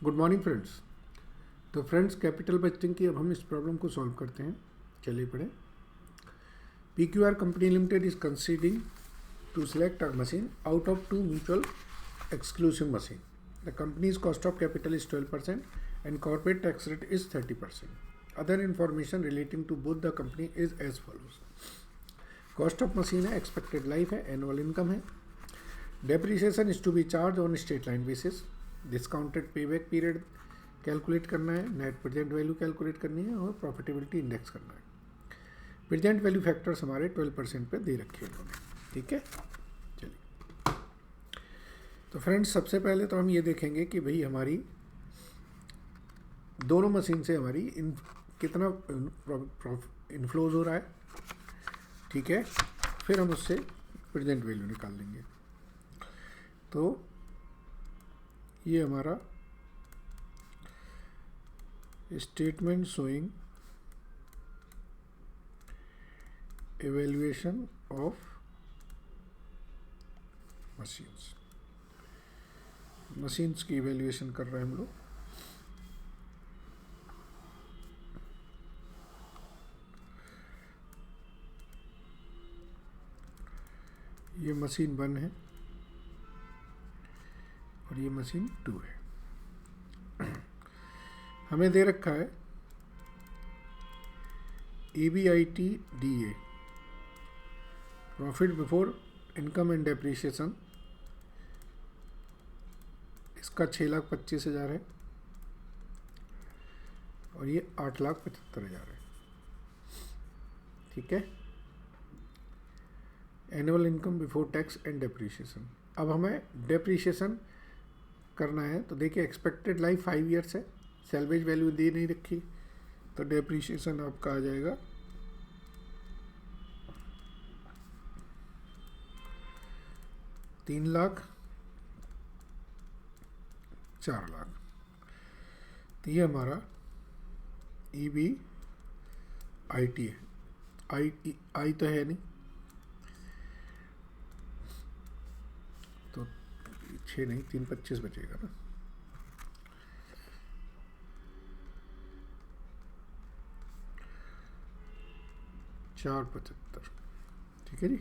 Good morning friends. तो friends, capital budgeting की अब हम इस प्रॉब्लम को सॉल्व करते हैं। चलिए पढ़ें। PQR company limited is considering to select a machine out of two mutual exclusive machine. The company's cost of capital is 12% and corporate tax rate is 30%. Other information relating to both the company is as follows. Cost of machine है, expected life है, annual income है. Depreciation is to be charged on straight line basis. Discounted payback period calculate करना है, net present value calculate करनी है और profitability index करना है. प्रेजेंट वैल्यू फैक्टर्स हमारे 12% पे दे रखे हैं इन्होंने. ठीक है, चलिए. तो फ्रेंड्स, सबसे पहले तो हम ये देखेंगे कि भाई हमारी दोनों मशीन से हमारी कितना इन्फ्लोज हो रहा है. ठीक है, फिर हम उससे प्रेजेंट वैल्यू निकाल लेंगे. तो ये हमारा statement showing evaluation of machines की इवेल्युएशन कर रहे हैं हम लोग. ये मशीन 1 है और ये मशीन 2 है. हमें दे रखा है EBITDA, profit before income and depreciation. इसका 6,25,000 है और ये 8,75,000 है. ठीक है. Annual income before tax and depreciation. अब हमें डेप्रिसिएशन करना है. तो देखिए, एक्सपेक्टेड लाइफ 5 ईयर्स है, सैल्वेज वैल्यू दे नहीं रखी, तो डेप्रिसिएशन आपका आ जाएगा 3,00,000, 4,00,000. तो ये हमारा EBIT है. आई तो है नहीं, तो 6 नहीं 3,25 बचेगा ना. $4,75. ठीक है जी.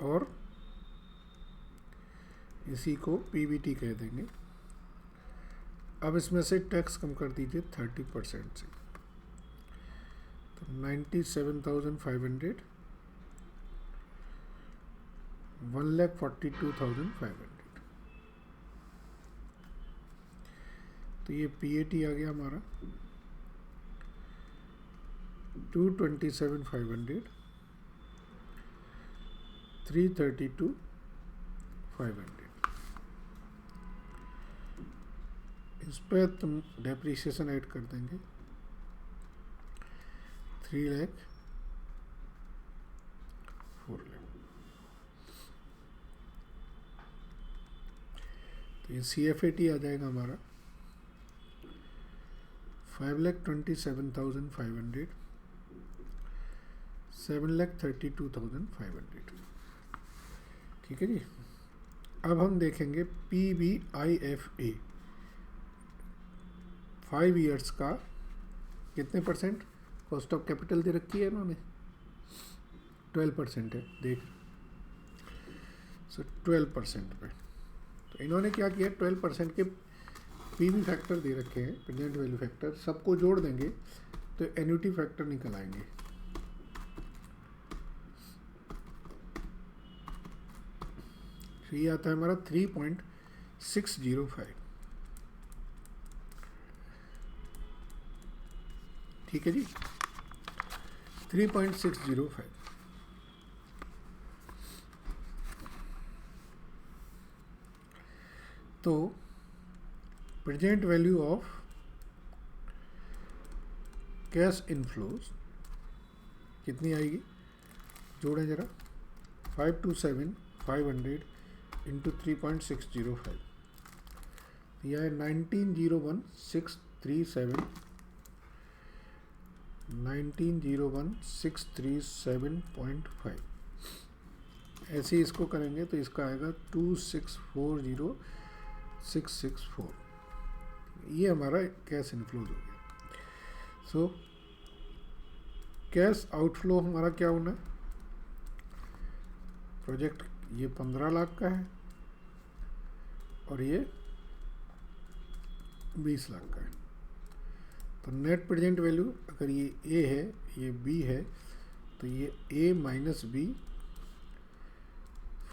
और इसी को PBT कह देंगे. अब इसमें से टैक्स कम कर दीजिए 30% से. तो 97,500, 1,42,500. तो ये PAT आ गया हमारा 227,500, 332,500. इस पर तुम डेप्रिसिएशन ऐड कर देंगे 3,04,00,000. तो ये CFAT आ जाएगा हमारा 5,27,500, 7,32,500. ठीक है जी. अब हम देखेंगे PBIFA 5 ईयर्स का कितने परसेंट कॉस्ट ऑफ कैपिटल दे रखी है इन्होंने. 12% है. देख, सो 12% पे. तो इन्होंने क्या किया, 12% के PV फैक्टर दे रखे हैं, प्रेजेंट वैल्यू फैक्टर. सबको जोड़ देंगे तो एन्युटी फैक्टर निकल आएंगे. ये आता है हमारा 3.605. ठीक है जी, 3.605. तो present value of cash inflows कितनी आएगी, जोड़ें जरा. 527,500 इंटू 3.605. यह है 19,01,637, 19,01,637.5. ऐसे ही इसको करेंगे तो इसका आएगा 2,640,664. ये हमारा कैश इनफ्लोज हो गया। सो कैश आउटफ्लो हमारा क्या होना है, प्रोजेक्ट ये 15 लाख का है और ये 20 लाख का है। तो नेट प्रेजेंट वैल्यू अगर ये ए है ये बी है तो ये ए माइनस बी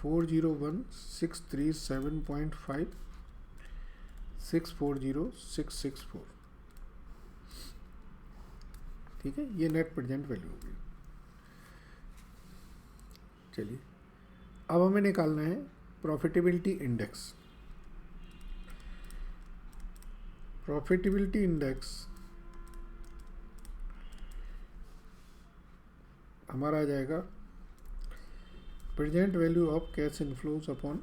401,637.5 640,664, ठीक है, ये नेट प्रेजेंट वैल्यू होगी। चलिए अब हमें निकालना है प्रॉफिटेबिलिटी इंडेक्स। प्रॉफिटेबिलिटी इंडेक्स हमारा आ जाएगा present value of cash inflows upon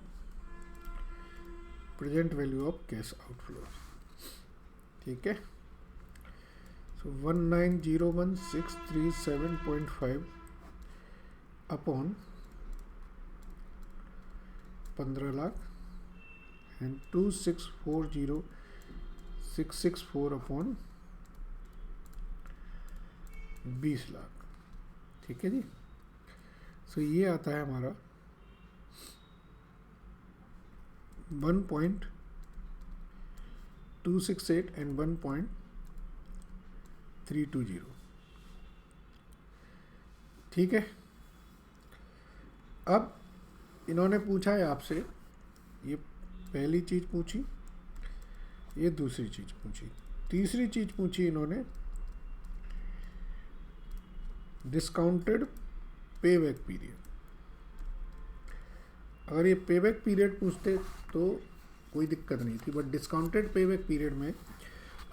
present value of cash outflows, ठीक है। सो 1901,637.5 upon 15 lakh and 2640,664 upon 20 lakh, ठीक है जी। सो ये आता है हमारा 1.268 एंड 1.320, ठीक है। अब इन्होंने पूछा है आपसे, ये पहली चीज़ पूछी, ये दूसरी चीज़ पूछी, तीसरी चीज़ पूछी इन्होंने डिस्काउंटेड पेबैक पीरियड। अगर ये पेबैक पीरियड पूछते तो कोई दिक्कत नहीं थी, बट डिस्काउंटेड पेबैक पीरियड में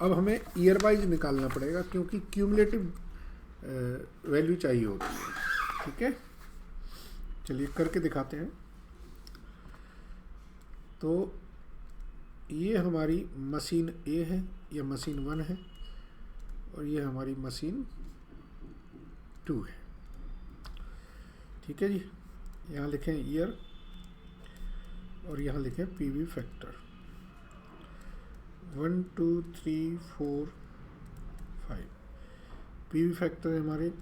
अब हमें ईयर वाइज निकालना पड़ेगा क्योंकि क्यूमुलेटिव वैल्यू चाहिए होती है, ठीक है। चलिए करके दिखाते हैं। तो ये हमारी मशीन ए है, ये मशीन 1 है और ये हमारी मशीन 2 है, ठीक है जी। यहाँ लिखें ईयर और यहाँ लिखें पीवी फैक्टर 1 2 3 4 5। पीवी फैक्टर है हमारे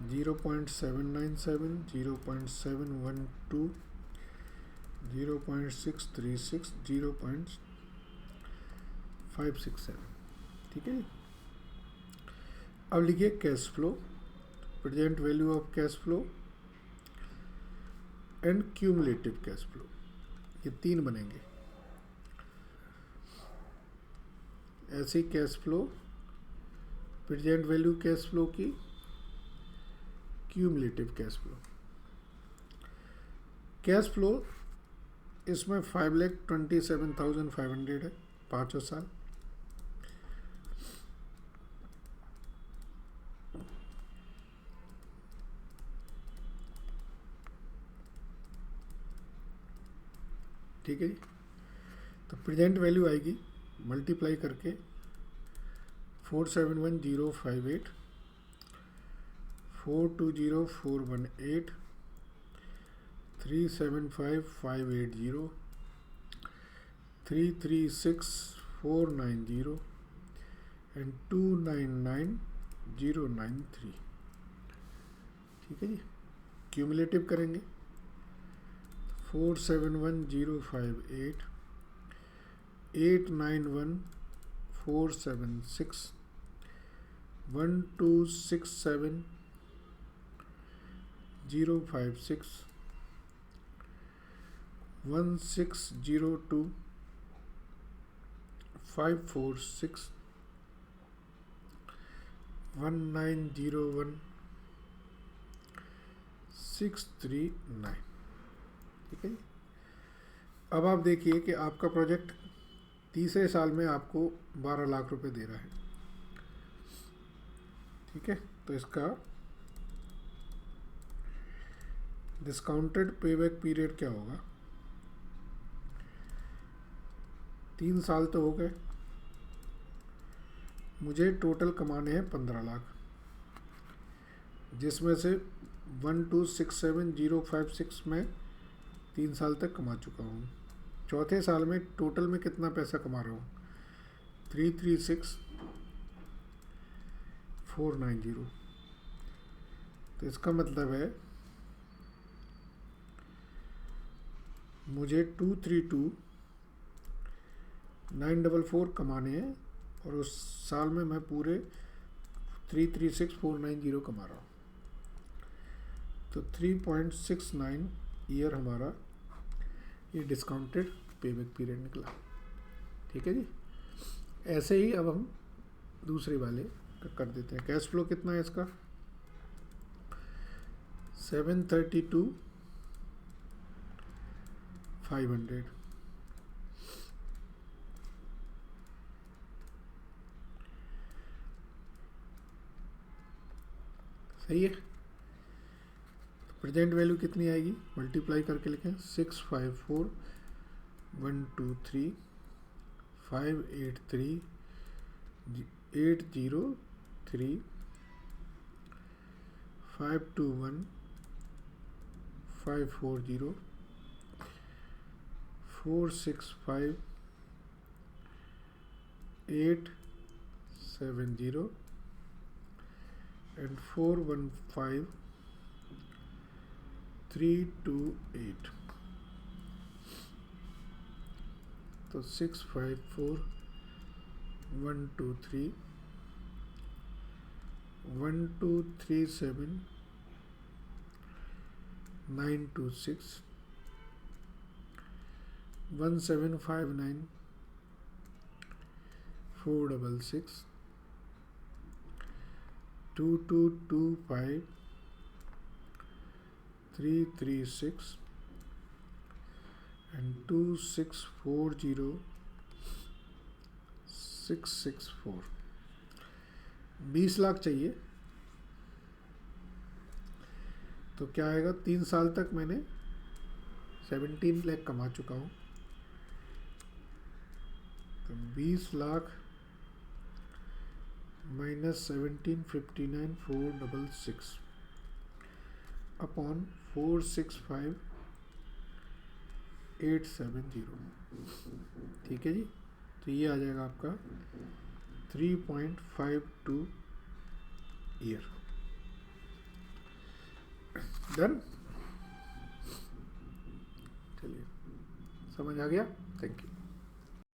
0.797, 0.712, 0.636, 0.567, ठीक है जी। अब लिखिए cash flow, present value of cash flow and cumulative cash flow, ये 3 बनेंगे। ऐसे cash flow, present value cash flow की, cumulative cash flow. Cash flow इसमें 5,27,500 है 5 साल, ठीक है जी। तो प्रेजेंट वैल्यू आएगी मल्टीप्लाई करके 471,058, 420,418, 375,580, 336,490 एंड 299,093, ठीक है जी। क्यूमुलेटिव करेंगे 471,058, 891,476, 1267,056, 1602, 546, 1901, 639, ठीक है जी। अब आप देखिए कि आपका प्रोजेक्ट तीसरे साल में आपको 12 लाख रुपए दे रहा है, ठीक है। तो इसका डिस्काउंटेड पेबैक पीरियड क्या होगा, 3 साल तो हो गए, मुझे टोटल कमाने हैं 15 लाख, जिसमें से 1267,056 में 3 साल तक कमा चुका हूँ, चौथे साल में टोटल में कितना पैसा कमा रहा हूँ, 336,490। तो इसका मतलब है मुझे 232,944 कमाने हैं और उस साल में मैं पूरे 336,490 कमा रहा हूँ। तो 3.69 ईयर हमारा ये डिस्काउंटेड पेबैक पीरियड निकला। ठीक है जी। ऐसे ही अब हम दूसरे वाले कर देते हैं। कैश फ्लो कितना है इसका, 732,500। सही है। प्रेजेंट वैल्यू कितनी आएगी, मल्टीप्लाई करके लिखें, 654,123,583,803, 521,540, 465,870 and 415,328। तो 654,123,1237,926, 1759,466, 2225,336 and 2640,664। 20 लाख चाहिए। तो क्या आएगा, 3 साल तक मैंने 17 लाख कमा चुका हूँ। तो 20 लाख माइनस 1759,466 अपॉन 465,870। ठीक है जी। तो ये आ जाएगा आपका 3.52 ईयर। डन। चलिए, समझ आ गया। Thank you.